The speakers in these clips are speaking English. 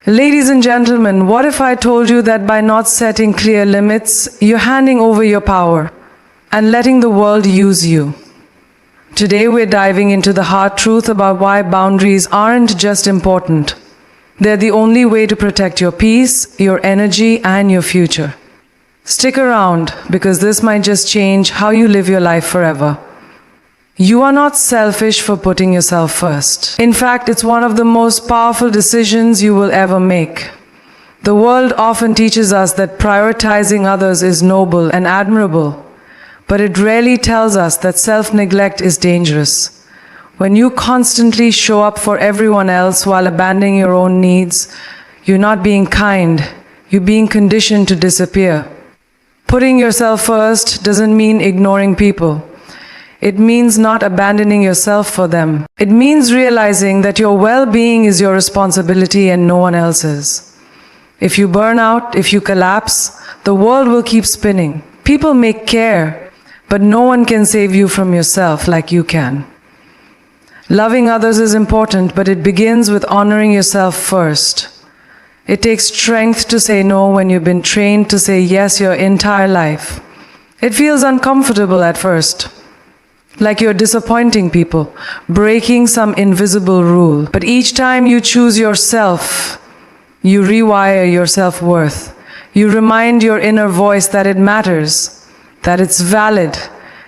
Ladies and gentlemen, what if I told you that by not setting clear limits, you're handing over your power and letting the world use you? Today we're diving into the hard truth about why boundaries aren't just important. They're the only way to protect your peace, your energy, and your future. Stick around, because this might just change how you live your life forever. You are not selfish for putting yourself first. In fact, it's one of the most powerful decisions you will ever make. The world often teaches us that prioritizing others is noble and admirable, but it rarely tells us that self-neglect is dangerous. When you constantly show up for everyone else while abandoning your own needs, you're not being kind, you're being conditioned to disappear. Putting yourself first doesn't mean ignoring people. It means not abandoning yourself for them. It means realizing that your well-being is your responsibility and no one else's. If you burn out, if you collapse, the world will keep spinning. People may care, but no one can save you from yourself like you can. Loving others is important, but it begins with honoring yourself first. It takes strength to say no when you've been trained to say yes your entire life. It feels uncomfortable at first, like you're disappointing people, breaking some invisible rule. But each time you choose yourself, you rewire your self-worth. You remind your inner voice that it matters, that it's valid,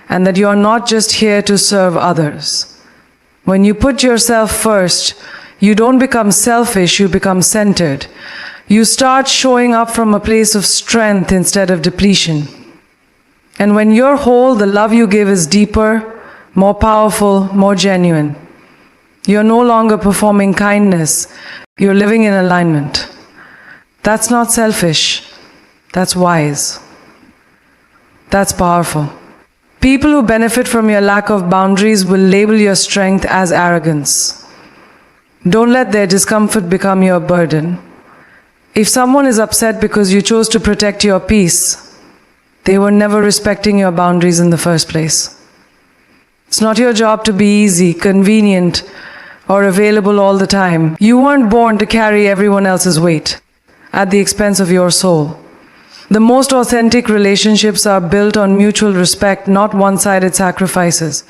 and that you're not just here to serve others. When you put yourself first, you don't become selfish, you become centered. You start showing up from a place of strength instead of depletion. And when you're whole, the love you give is deeper, more powerful, more genuine. You're no longer performing kindness, you're living in alignment. That's not selfish, that's wise. That's powerful. People who benefit from your lack of boundaries will label your strength as arrogance. Don't let their discomfort become your burden. If someone is upset because you chose to protect your peace, they were never respecting your boundaries in the first place. It's not your job to be easy, convenient, or available all the time. You weren't born to carry everyone else's weight at the expense of your soul. The most authentic relationships are built on mutual respect, not one-sided sacrifices.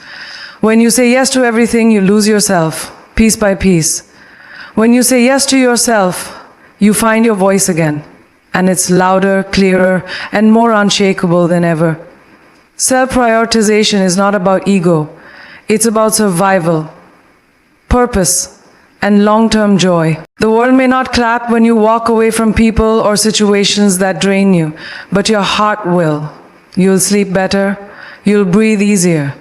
When you say yes to everything, you lose yourself, piece by piece. When you say yes to yourself, you find your voice again, and it's louder, clearer, and more unshakable than ever. Self-prioritization is not about ego. It's about survival, purpose, and long-term joy. The world may not clap when you walk away from people or situations that drain you, but your heart will. You'll sleep better. You'll breathe easier.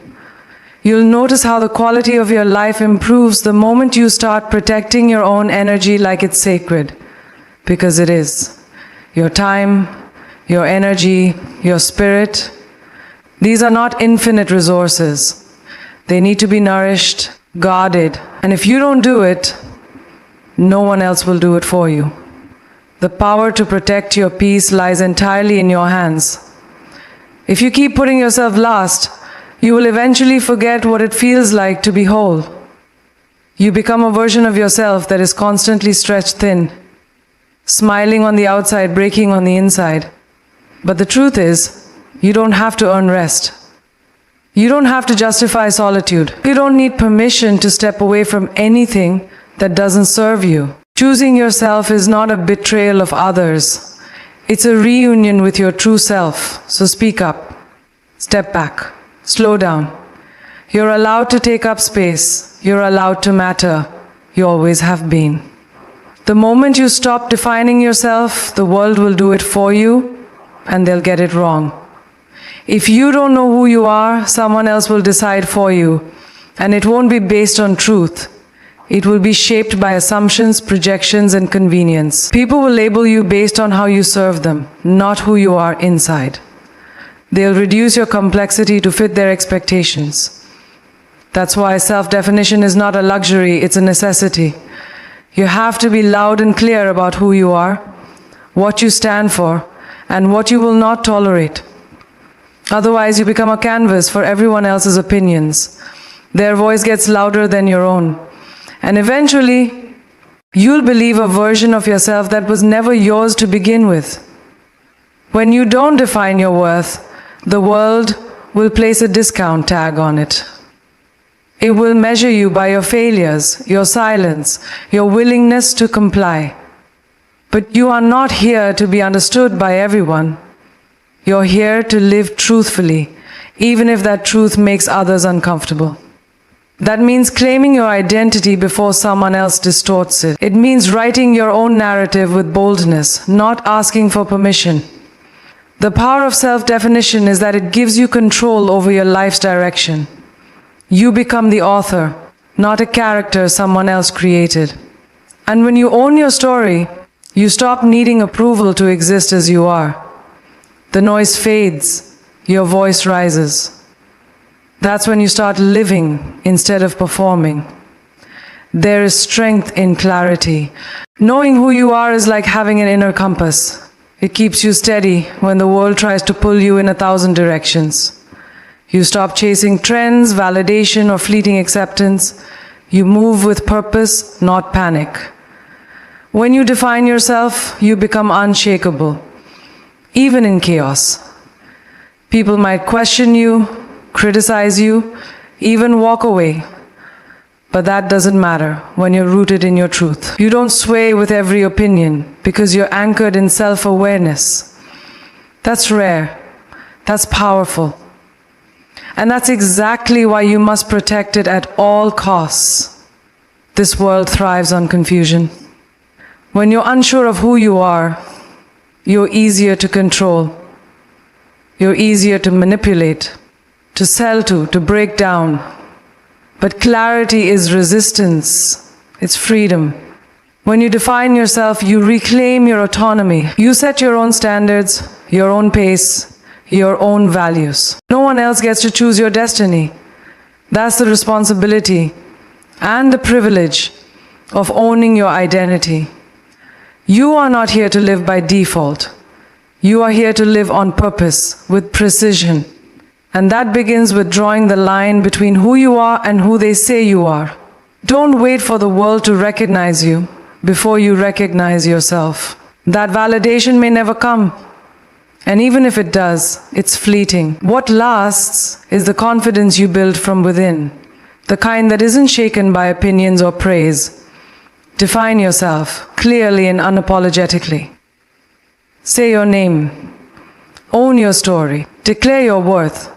You'll notice how the quality of your life improves the moment you start protecting your own energy like it's sacred. Because it is. Your time, your energy, your spirit. These are not infinite resources. They need to be nourished, guarded, and if you don't do it, no one else will do it for you. The power to protect your peace lies entirely in your hands. If you keep putting yourself last, you will eventually forget what it feels like to be whole. You become a version of yourself that is constantly stretched thin, smiling on the outside, breaking on the inside. But the truth is, you don't have to earn rest. You don't have to justify solitude. You don't need permission to step away from anything that doesn't serve you. Choosing yourself is not a betrayal of others. It's a reunion with your true self. So speak up. Step back. Slow down. You're allowed to take up space. You're allowed to matter. You always have been. The moment you stop defining yourself, the world will do it for you, and they'll get it wrong. If you don't know who you are, someone else will decide for you, and it won't be based on truth. It will be shaped by assumptions, projections, and convenience. People will label you based on how you serve them, not who you are inside. They'll reduce your complexity to fit their expectations. That's why self-definition is not a luxury, it's a necessity. You have to be loud and clear about who you are, what you stand for, and what you will not tolerate. Otherwise, you become a canvas for everyone else's opinions. Their voice gets louder than your own. And eventually, You'll believe a version of yourself that was never yours to begin with. When you don't define your worth, the world will place a discount tag on it. It will measure you by your failures, your silence, your willingness to comply. But you are not here to be understood by everyone. You're here to live truthfully, even if that truth makes others uncomfortable. That means claiming your identity before someone else distorts it. It means writing your own narrative with boldness, not asking for permission. The power of self-definition is that it gives you control over your life's direction. You become the author, not a character someone else created. And when you own your story, you stop needing approval to exist as you are. The noise fades, your voice rises. That's when you start living instead of performing. There is strength in clarity. Knowing who you are is like having an inner compass. It keeps you steady when the world tries to pull you in 1,000 directions. You stop chasing trends, validation, or fleeting acceptance. You move with purpose, not panic. When you define yourself, you become unshakable, even in chaos. People might question you, criticize you, even walk away. But that doesn't matter when you're rooted in your truth. You don't sway with every opinion because you're anchored in self-awareness. That's rare. That's powerful. And that's exactly why you must protect it at all costs. This world thrives on confusion. When you're unsure of who you are, you're easier to control. You're easier to manipulate, to sell to break down. But clarity is resistance. It's freedom. When you define yourself, you reclaim your autonomy. You set your own standards, your own pace, your own values. No one else gets to choose your destiny. That's the responsibility and the privilege of owning your identity. You are not here to live by default. You are here to live on purpose, with precision. And that begins with drawing the line between who you are and who they say you are. Don't wait for the world to recognize you before you recognize yourself. That validation may never come. And even if it does, it's fleeting. What lasts is the confidence you build from within, the kind that isn't shaken by opinions or praise. Define yourself clearly and unapologetically. Say your name. Own your story. Declare your worth.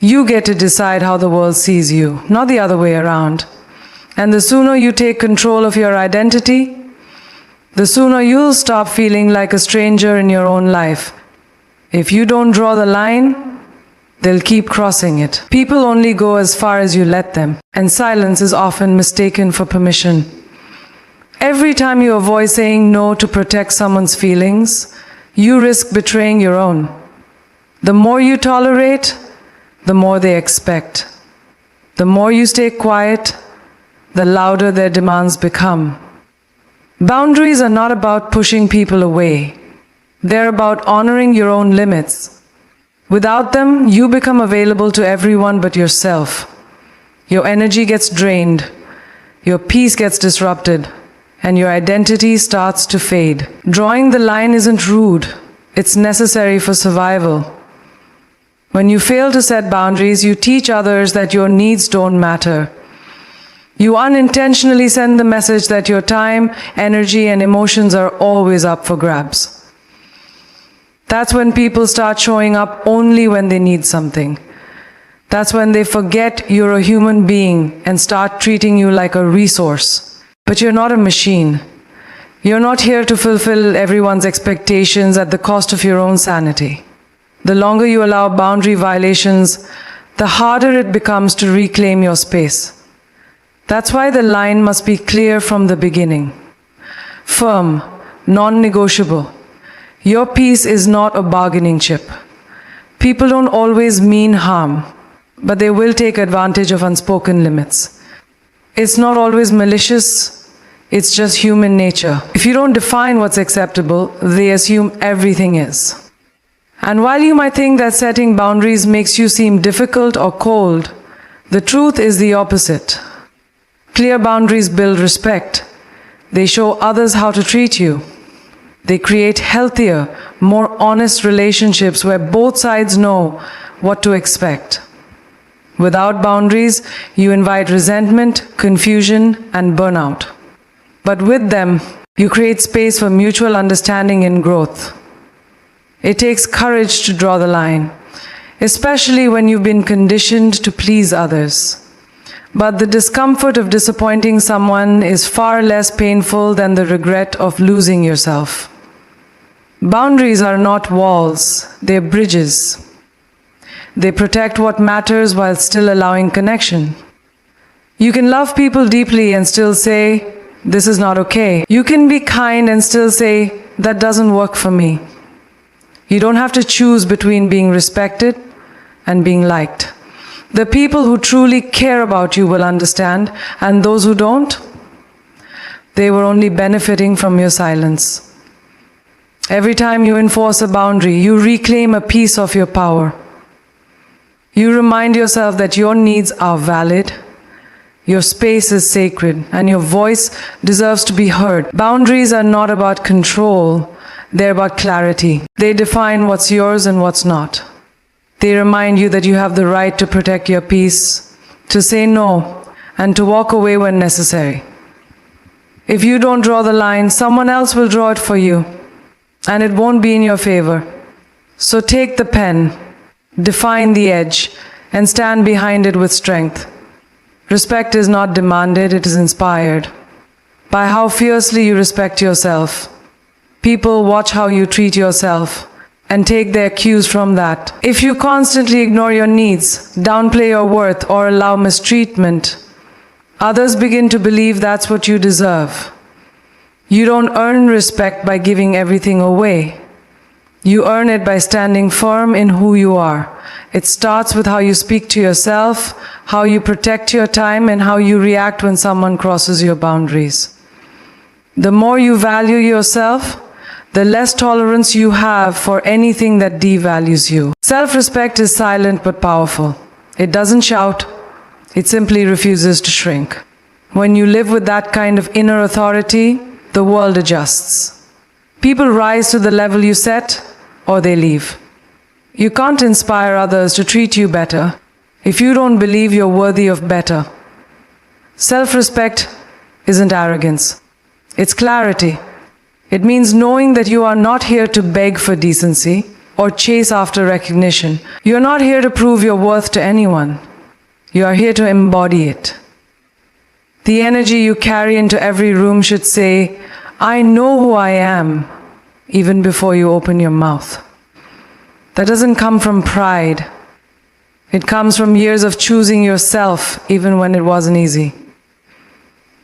You get to decide how the world sees you, not the other way around. And the sooner you take control of your identity, the sooner you'll stop feeling like a stranger in your own life. If you don't draw the line, they'll keep crossing it. People only go as far as you let them, and silence is often mistaken for permission. Every time you avoid saying no to protect someone's feelings, you risk betraying your own. The more you tolerate, the more they expect. The more you stay quiet, the louder their demands become. Boundaries are not about pushing people away. They're about honoring your own limits. Without them, you become available to everyone but yourself. Your energy gets drained, your peace gets disrupted, and your identity starts to fade. Drawing the line isn't rude, it's necessary for survival. When you fail to set boundaries, you teach others that your needs don't matter. You unintentionally send the message that your time, energy, and emotions are always up for grabs. That's when people start showing up only when they need something. That's when they forget you're a human being and start treating you like a resource. But you're not a machine. You're not here to fulfill everyone's expectations at the cost of your own sanity. The longer you allow boundary violations, the harder it becomes to reclaim your space. That's why the line must be clear from the beginning. Firm, non-negotiable. Your peace is not a bargaining chip. People don't always mean harm, but they will take advantage of unspoken limits. It's not always malicious, it's just human nature. If you don't define what's acceptable, they assume everything is. And while you might think that setting boundaries makes you seem difficult or cold, the truth is the opposite. Clear boundaries build respect. They show others how to treat you. They create healthier, more honest relationships where both sides know what to expect. Without boundaries, you invite resentment, confusion, and burnout. But with them, you create space for mutual understanding and growth. It takes courage to draw the line, especially when you've been conditioned to please others. But the discomfort of disappointing someone is far less painful than the regret of losing yourself. Boundaries are not walls, they're bridges. They protect what matters while still allowing connection. You can love people deeply and still say, "This is not okay." You can be kind and still say, "That doesn't work for me." You don't have to choose between being respected and being liked. The people who truly care about you will understand, and those who don't, they were only benefiting from your silence. Every time you enforce a boundary, you reclaim a piece of your power. You remind yourself that your needs are valid, your space is sacred, and your voice deserves to be heard. Boundaries are not about control, they're about clarity. They define what's yours and what's not. They remind you that you have the right to protect your peace, to say no, and to walk away when necessary. If you don't draw the line, someone else will draw it for you, and it won't be in your favor. So take the pen, define the edge, and stand behind it with strength. Respect is not demanded, it is inspired by how fiercely you respect yourself. People watch how you treat yourself and take their cues from that. If you constantly ignore your needs, downplay your worth, or allow mistreatment, others begin to believe that's what you deserve. You don't earn respect by giving everything away. You earn it by standing firm in who you are. It starts with how you speak to yourself, how you protect your time, and how you react when someone crosses your boundaries. The more you value yourself, the less tolerance you have for anything that devalues you. Self-respect is silent but powerful. It doesn't shout, it simply refuses to shrink. When you live with that kind of inner authority, the world adjusts. People rise to the level you set, or they leave. You can't inspire others to treat you better if you don't believe you're worthy of better. Self-respect isn't arrogance. It's clarity. It means knowing that you are not here to beg for decency or chase after recognition. You're not here to prove your worth to anyone. You are here to embody it. The energy you carry into every room should say, "I know who I am," even before you open your mouth. That doesn't come from pride. It comes from years of choosing yourself, even when it wasn't easy.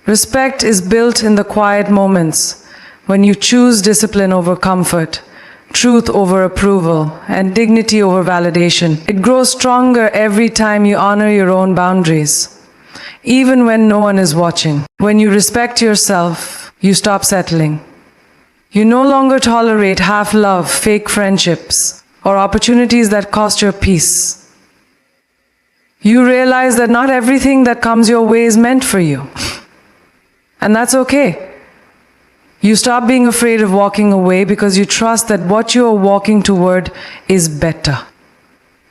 Respect is built in the quiet moments, when you choose discipline over comfort, truth over approval, and dignity over validation. It grows stronger every time you honor your own boundaries, even when no one is watching. When you respect yourself, you stop settling. You no longer tolerate half-love, fake friendships, or opportunities that cost your peace. You realize that not everything that comes your way is meant for you. And that's okay. You stop being afraid of walking away because you trust that what you are walking toward is better.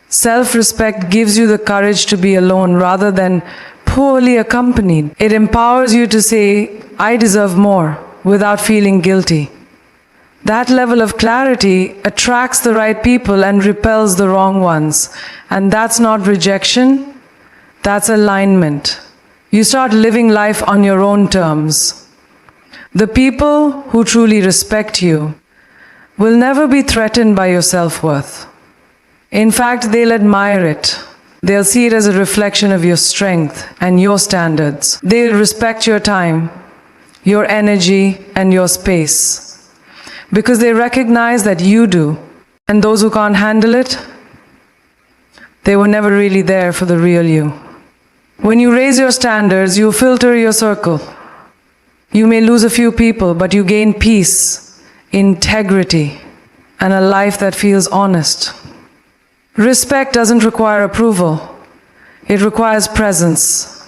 Self-respect gives you the courage to be alone rather than poorly accompanied. It empowers you to say, "I deserve more," without feeling guilty. That level of clarity attracts the right people and repels the wrong ones. And that's not rejection, that's alignment. You start living life on your own terms. The people who truly respect you will never be threatened by your self-worth. In fact, they'll admire it. They'll see it as a reflection of your strength and your standards. They'll respect your time, your energy, and your space, because they recognize that you do. And those who can't handle it, they were never really there for the real you. When you raise your standards, you filter your circle. You may lose a few people, but you gain peace, integrity, and a life that feels honest. Respect doesn't require approval. It requires presence.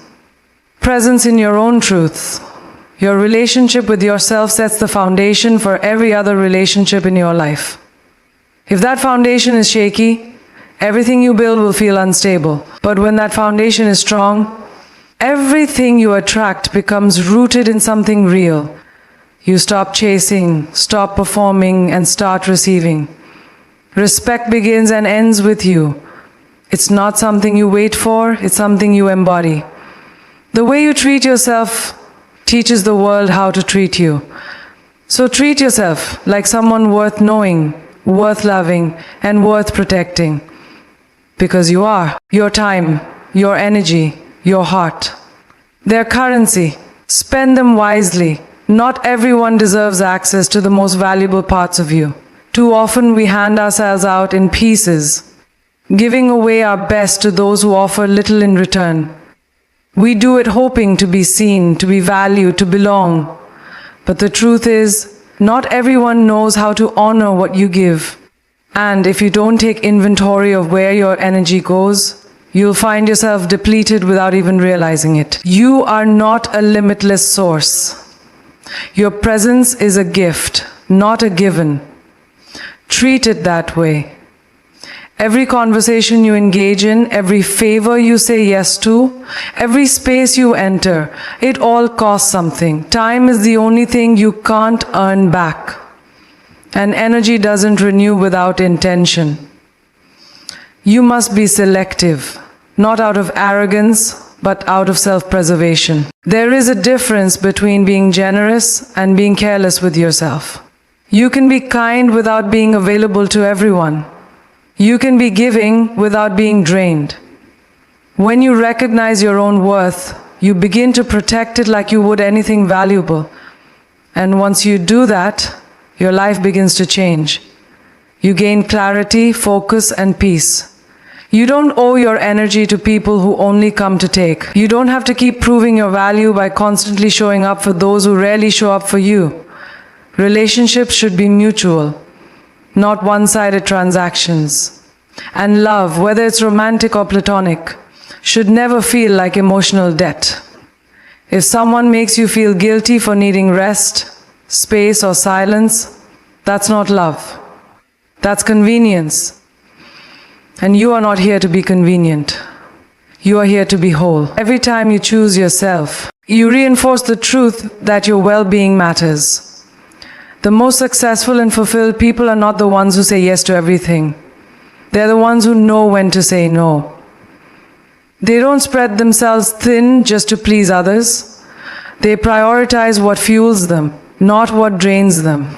Presence in your own truth, Your relationship with yourself sets the foundation for every other relationship in your life. If that foundation is shaky, everything you build will feel unstable. But when that foundation is strong, everything you attract becomes rooted in something real. You stop chasing, stop performing, and start receiving. Respect begins and ends with you. It's not something you wait for, it's something you embody. The way you treat yourself teaches the world how to treat you. So treat yourself like someone worth knowing, worth loving, and worth protecting. Because you are. Your time, your energy, your heart. Their currency. Spend them wisely. Not everyone deserves access to the most valuable parts of you. Too often we hand ourselves out in pieces, giving away our best to those who offer little in return. We do it hoping to be seen, to be valued, to belong. But the truth is, not everyone knows how to honor what you give. And if you don't take inventory of where your energy goes, you'll find yourself depleted without even realizing it. You are not a limitless source. Your presence is a gift, not a given. Treat it that way. Every conversation you engage in, every favor you say yes to, every space you enter, it all costs something. Time is the only thing you can't earn back. And energy doesn't renew without intention. You must be selective, not out of arrogance, but out of self-preservation. There is a difference between being generous and being careless with yourself. You can be kind without being available to everyone. You can be giving without being drained. When you recognize your own worth, you begin to protect it like you would anything valuable. And once you do that, your life begins to change. You gain clarity, focus, and peace. You don't owe your energy to people who only come to take. You don't have to keep proving your value by constantly showing up for those who rarely show up for you. Relationships should be mutual, not one-sided transactions. And love, whether it's romantic or platonic, should never feel like emotional debt. If someone makes you feel guilty for needing rest, space, or silence, that's not love. That's convenience. And you are not here to be convenient. You are here to be whole. Every time you choose yourself, you reinforce the truth that your well-being matters. The most successful and fulfilled people are not the ones who say yes to everything. They're the ones who know when to say no. They don't spread themselves thin just to please others. They prioritize what fuels them, not what drains them.